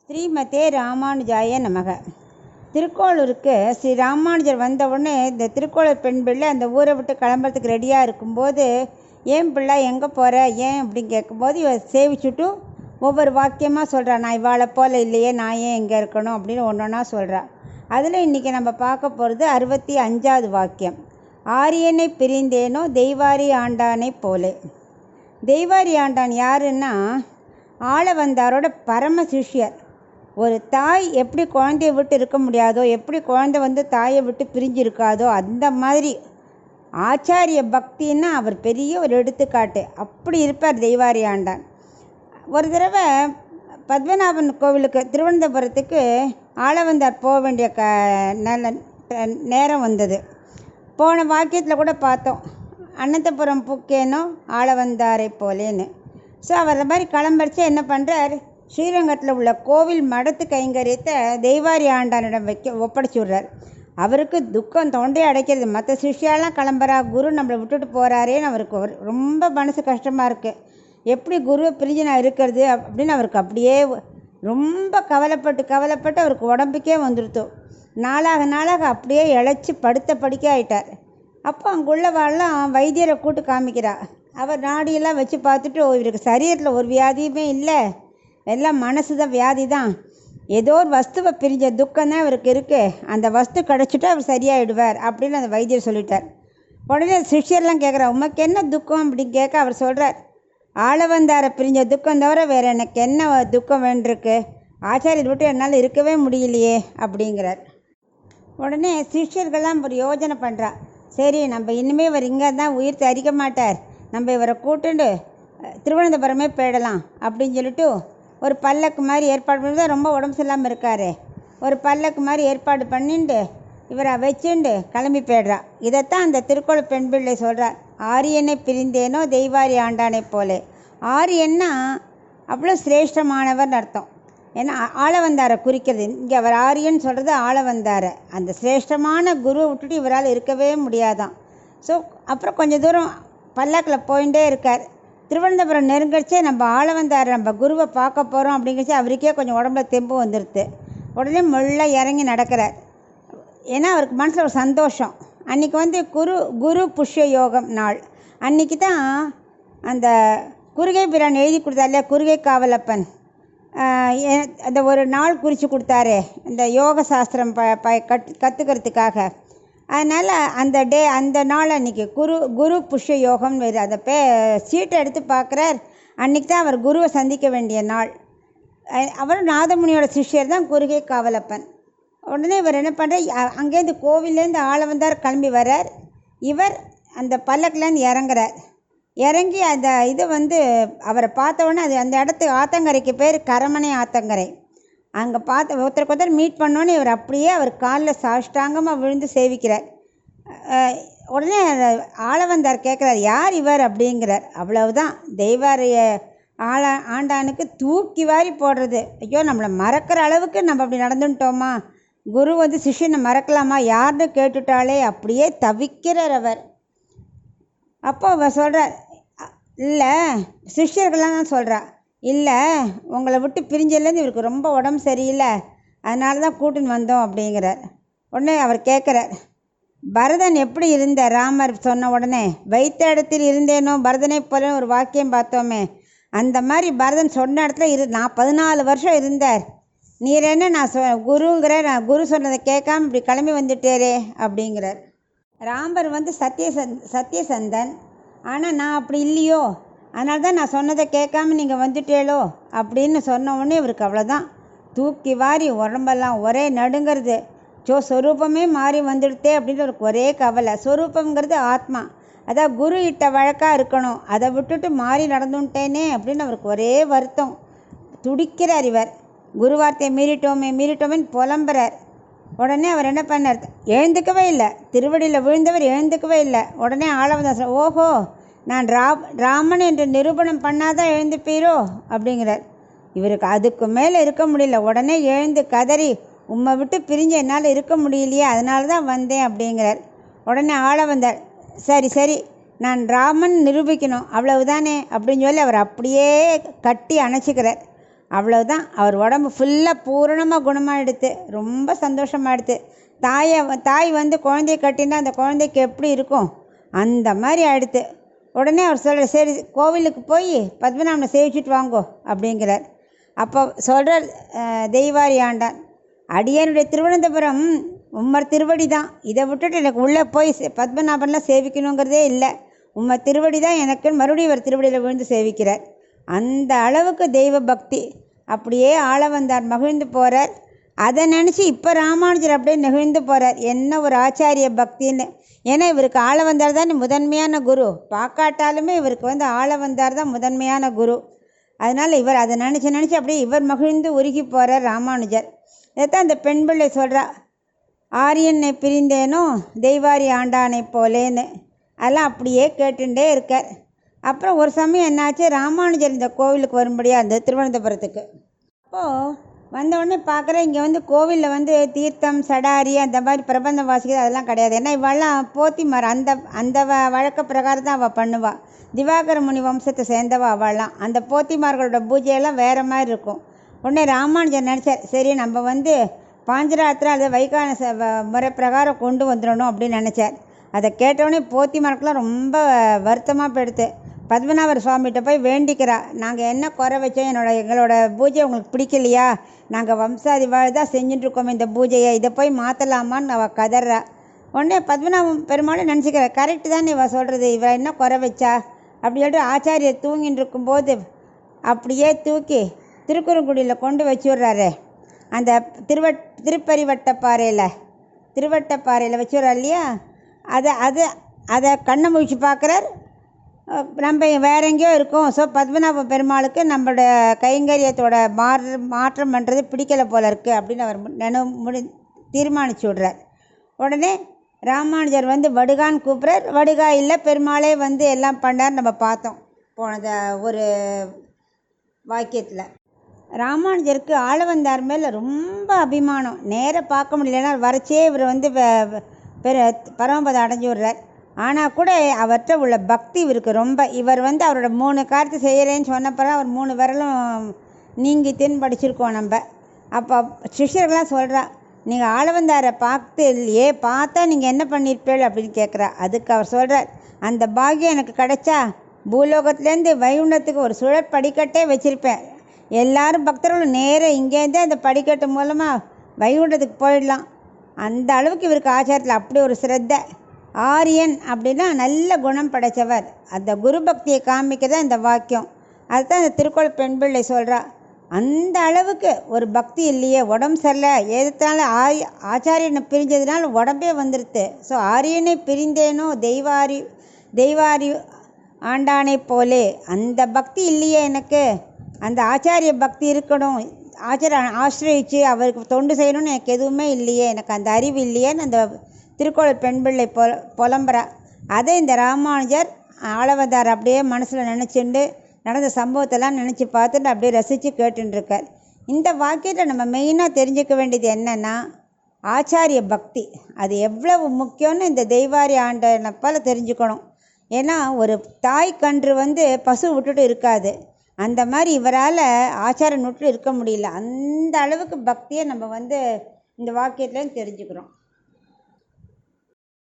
ஸ்ரீமதே ராமானுஜாய நமக. திருக்கோளூருக்கு ஸ்ரீ ராமானுஜர் வந்த உடனே இந்த திருக்கோளூர் பெண் பிள்ளை அந்த ஊரை விட்டு கிளம்புறதுக்கு ரெடியாக இருக்கும்போது, ஏன் பிள்ளை எங்கே போகிற ஏன் அப்படின்னு கேட்கும்போது இவ சேவிச்சுட்டு ஒவ்வொரு வாக்கியமாக சொல்கிறா. நான் இவாளை போல் இல்லையே, நான் ஏன் எங்கே இருக்கணும் அப்படின்னு ஒன்று ஒன்றா சொல்கிறா. அதில் இன்றைக்கி நம்ம பார்க்க போகிறது 65வது வாக்கியம். ஆரியனை பிரிந்தேனோ தெய்வாரி ஆண்டானை போலே. தெய்வாரி ஆண்டான் யாருன்னா ஆளவந்தாரோட பரம சிஷ்யர். ஒரு தாய் எப்படி குழந்தைய விட்டு இருக்க முடியாதோ, எப்படி குழந்தை தாயை விட்டு பிரிஞ்சு இருக்காதோ, அந்த மாதிரி ஆச்சாரிய பக்தின்னா அவர் பெரிய ஒரு எடுத்துக்காட்டு. அப்படி இருப்பார் தெய்வாரி ஆண்டான். ஒரு தடவை பத்மநாபன் கோவிலுக்கு திருவனந்தபுரத்துக்கு ஆளவந்தார் போக வேண்டிய நல்ல நேரம் வந்தது. போன வாக்கியத்தில் கூட பார்த்தோம், அனந்தபுரம் புக்கேனோ ஆளவந்தாரை போலேன்னு. ஸோ அவர் அந்த மாதிரி கிளம்பரிச்சு என்ன பண்ணுறார், ஸ்ரீரங்கத்தில் உள்ள கோவில் மடத்து கைங்கரியத்தை தெய்வாரி ஆண்டானிடம் ஒப்படைச்சி விட்றார். அவருக்கு துக்கம் தொண்டையை அடைக்கிறது. மற்ற சிஷ்யாலாம் கிளம்புறா, குரு நம்மளை விட்டுட்டு போகிறாரேன்னு அவருக்கு ரொம்ப மனசு கஷ்டமாக இருக்குது. எப்படி குருவை பிரிஞ்சு நான் இருக்கிறது அப்படின்னு அவருக்கு அப்படியே ரொம்ப கவலைப்பட்டு அவருக்கு உடம்புக்கே வந்துடுத்தோம். நாளாக அப்படியே இழைச்சி படுத்த படிக்க ஆயிட்டார். அப்போ அங்குள்ளவாள்லாம் வைத்தியரை கூட்டு காமிக்கிறா. அவர் நாடியெல்லாம் வச்சு பார்த்துட்டு, இவருக்கு சரீரத்தில் ஒரு வியாதியுமே இல்லை, எல்லாம் மனசு தான் வியாதி தான், ஏதோ ஒரு வஸ்துவை பிரிஞ்ச துக்கம் தான் இவருக்கு இருக்குது, அந்த வஸ்து கிடச்சிட்டு அவர் சரியாயிடுவார் அப்படின்னு அந்த வைத்தியர் சொல்லிட்டார். உடனே சிஷ்யர்லாம் கேட்குறா, உமக்கு என்ன துக்கம் அப்படின்னு கேட்க அவர் சொல்கிறார், ஆளவந்தாரை பிரிஞ்ச துக்கம் தவிர வேறு எனக்கு என்ன துக்கம் வேண்டியிருக்கு, ஆச்சாரியர் விட்டு என்னால் இருக்கவே முடியலையே அப்படிங்கிறார். உடனே சிஷ்யர்கள்லாம் ஒரு யோஜனை பண்ணுறா, சரி நம்ம இனிமேல் இவர் இங்கே தான் உயிர் தரிக்க மாட்டார், நம்ம இவரை கூட்டுண்டு திருவனந்தபுரமே போயிடலாம் அப்படின்னு சொல்லிட்டு ஒரு பல்லக்கு மாதிரி ஏற்பாடு பண்ணி, ரொம்ப உடம்பு சரியில்லாமல் இருக்கார், ஒரு பல்லக்கு மாதிரி ஏற்பாடு பண்ணிட்டு இவரை வச்சுண்டு கிளம்பி போய்ட்றா. இதைத்தான் அந்த திருக்கோளூர் பெண் பிள்ளை சொல்கிறார், ஆரியனை பிரிந்தேனோ தெய்வாரி ஆண்டானை போலே. ஆரியன்னா அவ்வளோ சிரேஷ்டமானவர்னு அர்த்தம். ஏன்னா ஆளவந்தாரை குறிக்கிறது இங்கே. அவர் ஆரியன்னு சொல்கிறது ஆளவந்தாரை. அந்த சிரேஷ்டமான குருவை விட்டுட்டு இவரால் இருக்கவே முடியாதான். ஸோ அப்புறம் கொஞ்சம் தூரம் பல்லாக்கில் போயிட்டே இருக்கார். திருவனந்தபுரம் நெருங்கடிச்சே நம்ம ஆளவந்தார் நம்ம குருவை பார்க்க போகிறோம் அப்படிங்கிறச்சு அவருக்கே கொஞ்சம் உடம்புல தெம்பு வந்துடுது. உடனே முள்ள இறங்கி நடக்கிறார். ஏன்னா அவருக்கு மனசில் ஒரு சந்தோஷம். அன்றைக்கி குரு புஷ்ய யோகம் நாள். அன்றைக்கி தான் அந்த குறுகை பிரான் எழுதி கொடுத்தார் இல்லையா, குறுகை காவலப்பன், அந்த ஒரு நாள் குறித்து கொடுத்தாரு இந்த யோக சாஸ்திரம் கற்றுக்கிறதுக்காக. அதனால் அந்த நாள் அன்றைக்கி குரு புஷ்ய யோகம் வேறு. அதை சீட்டை எடுத்து பார்க்குறார். அன்றைக்கி தான் அவர் குருவை சந்திக்க வேண்டிய நாள். அவர் நாதமுனியோட சிஷ்யர் தான் குறுகை காவலப்பன். உடனே இவர் என்ன பண்ணுறார், அங்கேருந்து கோவிலேருந்து ஆளவந்தார் கிளம்பி வர்றார். இவர் அந்த பல்லக்கிலேருந்து இறங்குறார். இறங்கி அந்த அவரை பார்த்த உடனே அந்த இடத்துக்கு ஆத்தங்கரைக்கு பேர் கரமனை ஆத்தங்கரை. அங்கே ஒருத்தருக்கு மீட் பண்ணோன்னே இவர் அப்படியே அவர் காலில் சாஷ்டாங்கமாக விழுந்து சேவிக்கிறார். உடனே ஆளவந்தார் கேட்குறார், யார் இவர் அப்படிங்கிறார். அவ்வளவுதான், தெய்வாரிய ஆண்டானுக்கு தூக்கி வாரி போடுறது. ஐயோ, நம்மளை மறக்கிற அளவுக்கு நம்ம அப்படி நடந்துட்டோமா, குரு சிஷ்யனை மறக்கலாமா, யாருன்னு கேட்டுட்டாலே அப்படியே தவிக்கிறார் அவர். அப்போ அவர் சொல்கிறார், இல்லை சிஷ்யர்கள்லாம் தான் சொல்கிறா, இல்லை உங்களை விட்டு பிரிஞ்சதுலேருந்து இவருக்கு ரொம்ப உடம்பு சரியில்லை, அதனால தான் கூட்டின்னு வந்தோம் அப்படிங்கிறார். உடனே அவர் கேட்குறார், பரதன் எப்படி இருந்த ராமர் சொன்ன உடனே, வைத்த இடத்தில் இருந்தேனோ பரதனை போல ஒரு வாக்கியம் பார்த்தோமே, அந்த மாதிரி பரதன் சொன்ன இடத்துல நான் 14 வருஷம் இருந்தார், நீர் என்ன நான் நான் குரு சொன்னதை கேட்காம இப்படி கிளம்பி வந்துட்டேரே அப்படிங்கிறார். ராமர் சத்தியசந்தன், ஆனால் நான் அப்படி இல்லையோ, அதனால தான் நான் சொன்னதை கேட்காம நீங்கள் வந்துட்டேளோ அப்படின்னு சொன்ன உடனே இவருக்கு அவ்வளோதான், தூக்கி வாரி உடம்பெல்லாம் ஒரே நடுங்கிறது. சொரூபமே மாறி வந்துடுத்தே அப்படின்னு அவருக்கு ஒரே கவலை. சொரூபங்கிறது ஆத்மா, அதான் குரு இட்ட வழக்காக இருக்கணும், அதை விட்டுட்டு மாறி நடந்துட்டேனே அப்படின்னு அவருக்கு ஒரே வருத்தம். துடிக்கிறார் இவர், குரு வார்த்தையை மீறிட்டோமேன்னு புலம்புறார். உடனே அவர் என்ன பண்ணார், எழுந்துக்கவே இல்லை, திருவடியில் விழுந்தவர் எழுந்துக்கவே இல்லை. உடனே ஆளவந்தார், ஓஹோ நான் ராமன் என்று நிரூபணம் பண்ணாதான் எழுந்துப்பீரோ அப்படிங்கிறார். இவருக்கு அதுக்கு மேலே இருக்க முடியல. உடனே எழுந்து கதறி, உம்மை விட்டு பிரிஞ்சு என்னால் இருக்க முடியலையே, அதனால தான் வந்தேன் அப்படிங்கிறார். உடனே ஆளவந்தார், சரி நான் ராமன் நிரூபிக்கணும் அவ்வளவுதானே அப்படின்னு சொல்லி அவர் அப்படியே கட்டி அணைச்சிக்கிறார். அவ்வளோதான். அவர் உடம்பு ஃபுல்லாக பூரணமாக குணமாகிடுது. ரொம்ப சந்தோஷமாகிடுது. தாய் வந்து குழந்தைய கட்டினா அந்த குழந்தைக்கு எப்படி இருக்கும் அந்த மாதிரி ஆகிடுது. உடனே அவர் சொல்கிறார், சரி கோவிலுக்கு போய் பத்மநாபனை சேவிச்சுட்டு வாங்கோ அப்படிங்கிறார். அப்போ சொல்கிறார் தெய்வாரி ஆண்டான், அடியனுடைய திருவனந்தபுரம் உம்மர் திருவடி தான். இதை விட்டுட்டு எனக்கு உள்ளே போய் பத்மநாபன்லாம் சேவிக்கணுங்கிறதே இல்லை. உம்மர் திருவடி தான் எனக்குன்னு மறுபடியும் இவர் திருவடியில் விழுந்து சேவிக்கிறார். அந்த அளவுக்கு தெய்வ பக்தி. அப்படியே ஆளவந்தார் மகிழ்ந்து போகிறார். அதை நினச்சி இப்போ ராமானுஜர் அப்படியே நெகிழ்ந்து போகிறார், என்ன ஒரு ஆச்சாரிய பக்தின்னு. ஏன்னா இவருக்கு ஆளவந்தார் தான் முதன்மையான குரு. பார்க்காட்டாலுமே இவருக்கு வந்து ஆளவந்தார் தான் முதன்மையான குரு. அதனால் இவர் அதை நினச்சி அப்படியே இவர் மகிழ்ந்து உருகி போகிறார் ராமானுஜர். இதைத்தான் அந்த பெண் பிள்ளை சொல்கிறா, ஆரியனை பிரிந்தேனோ தெய்வாரி ஆண்டானை போலேன்னு. அதெல்லாம் அப்படியே கேட்டுட்டே இருக்கார். அப்புறம் ஒரு சமயம் என்னாச்சு, ராமானுஜர் இந்த கோவிலுக்கு வரும்படியாக இருந்தது திருவனந்தபுரத்துக்கு. அப்போது வந்தவுடனே பார்க்குறேன், இங்கே வந்து கோவிலில் வந்து தீர்த்தம் சடாரி அந்த மாதிரி பிரபந்தம் வாசிக்கிறது அதெல்லாம் கிடையாது. ஏன்னா இவெல்லாம் போத்திமார் அந்த வழக்க பிரகாரம் தான் அவள் பண்ணுவாள். திவாகர முனி வம்சத்தை சேர்ந்தவா அவள்லாம். அந்த போத்திமார்களோட பூஜையெல்லாம் வேறு மாதிரி இருக்கும். உடனே ராமானுஜர் நினச்சார், சரி நம்ம வந்து பாஞ்சராத்திரம் அதை வைகான முறை பிரகாரம் கொண்டு வந்துடணும் அப்படின்னு நினச்சார். அதை கேட்டவுடனே போத்திமார்க்கெலாம் ரொம்ப வருத்தமாக போயிடுது. பத்மநாபர் சுவாமிகிட்ட போய் வேண்டிக்கிறா, நாங்கள் என்ன குறை வச்சோம், எங்களோட பூஜை உங்களுக்கு பிடிக்கலையா, நாங்கள் வம்சாதிவாழ் தான் செஞ்சுட்டுருக்கோம் இந்த பூஜையை, இதை போய் மாற்றலாமான்னு அவள் கதறா. உடனே பத்மநாபம் பெருமாளும் நினச்சிக்கிற, கரெக்டு தான் இவள் சொல்கிறது, இவள் என்ன குறை வச்சா அப்படி சொல்லிட்டு ஆச்சாரியர் தூங்கின்னு இருக்கும்போது அப்படியே தூக்கி திருக்குறங்குடியில் கொண்டு வச்சு விட்றாரு. அந்த திருவட்டப்பாறையில் வச்சு விட்றாரு இல்லையா, அதை கண்ணை முழிச்சு பார்க்குறார். நம்ம வேற எங்கேயோ இருக்கோம். ஸோ பத்மநாப பெருமாளுக்கு நம்மளோட கைங்கரியத்தோட மாற்றம் பண்ணுறது பிடிக்கலை போல இருக்குது அப்படின்னு அவர் தீர்மானிச்சு விட்றார். உடனே ராமானுஜர் வந்து வடுகான்னு கூப்பிட்றார். வடுகா இல்லை, பெருமாளே வந்து எல்லாம் பண்ணார். நம்ம பார்த்தோம் போனத ஒரு வாக்கியத்தில். ராமானுஜருக்கு ஆளவந்தார் மேலே ரொம்ப அபிமானம். நேராக பார்க்க முடியலன்னா வரச்சே இவர் வந்து பரமபதம் அடைஞ்சு விடுறார். ஆனால் கூட அவர்கிட்ட உள்ள பக்தி இவருக்கு ரொம்ப. இவர் வந்து அவரோட 3 காரியத்தை செய்கிறேன்னு சொன்னப்பறம் அவர் 3 விரலும் நீங்கித்துன்னு படிச்சிருக்கோம் நம்ம. அப்போ சிஷ்யர்கள்லாம் சொல்கிறா, நீங்கள் ஆளவந்தாரை பார்த்தா நீங்கள் என்ன பண்ணியிருப்பீள் அப்படின்னு கேட்குறா. அதுக்கு அவர் சொல்கிறார், அந்த பாக்கியம் எனக்கு கிடைச்சா பூலோகத்துலேருந்து வைகுண்டத்துக்கு ஒரு சுழற் படிக்கட்டே வச்சுருப்பேன். எல்லாரும் பக்தர்களும் நேராக இங்கேருந்தே அந்த படிக்கட்டு மூலமாக வைகுண்டத்துக்கு போயிடலாம். அந்த அளவுக்கு இவருக்கு ஆச்சாரத்தில் அப்படி ஒரு சிரத்தை. ஆரியன் அப்படின்னா நல்ல குணம் படைத்தவர். அந்த குரு பக்தியை காமிக்கிறதா இந்த வாக்கியம். அதுதான் இந்த திருக்குறள் பெண் பிள்ளை சொல்கிறா. அந்த அளவுக்கு ஒரு பக்தி இல்லையே, உடம்பு சரியில்லை, எதுனால ஆச்சாரியனை பிரிஞ்சதுனால உடம்பே வந்துடுது. ஸோ ஆரியனை பிரிந்தேனோ தெய்வாரி ஆண்டானை போலே, அந்த பக்தி இல்லையே எனக்கு. அந்த ஆச்சாரிய பக்தி இருக்கணும், ஆசிரியிச்சு அவருக்கு தொண்டு செய்யணும்னு எனக்கு எதுவுமே இல்லையே, எனக்கு அந்த அறிவு இல்லையேன்னு அந்த திருக்குறள் பெண் பிள்ளை புலம்புறா. அதை இந்த ராமானுஜர் ஆளவந்தார் அப்படியே மனசில் நினச்சிண்டு நடந்த சம்பவத்தெல்லாம் நினச்சி பார்த்துட்டு அப்படியே ரசித்து கேட்டுருக்கார். இந்த வாக்கியத்தை நம்ம மெயினாக தெரிஞ்சுக்க வேண்டியது என்னென்னா, ஆச்சாரிய பக்தி அது எவ்வளவு முக்கியம்னு இந்த தெய்வாரி ஆண்டனப்பால் தெரிஞ்சுக்கணும். ஏன்னா ஒரு தாய் கன்று வந்து பசு விட்டுட்டு இருக்காது. அந்த மாதிரி இவரால் ஆச்சாரம் விட்டு இருக்க முடியல. அந்த அளவுக்கு பக்தியை நம்ம வந்து இந்த வாக்கியத்துலேருந்து தெரிஞ்சுக்கிறோம்.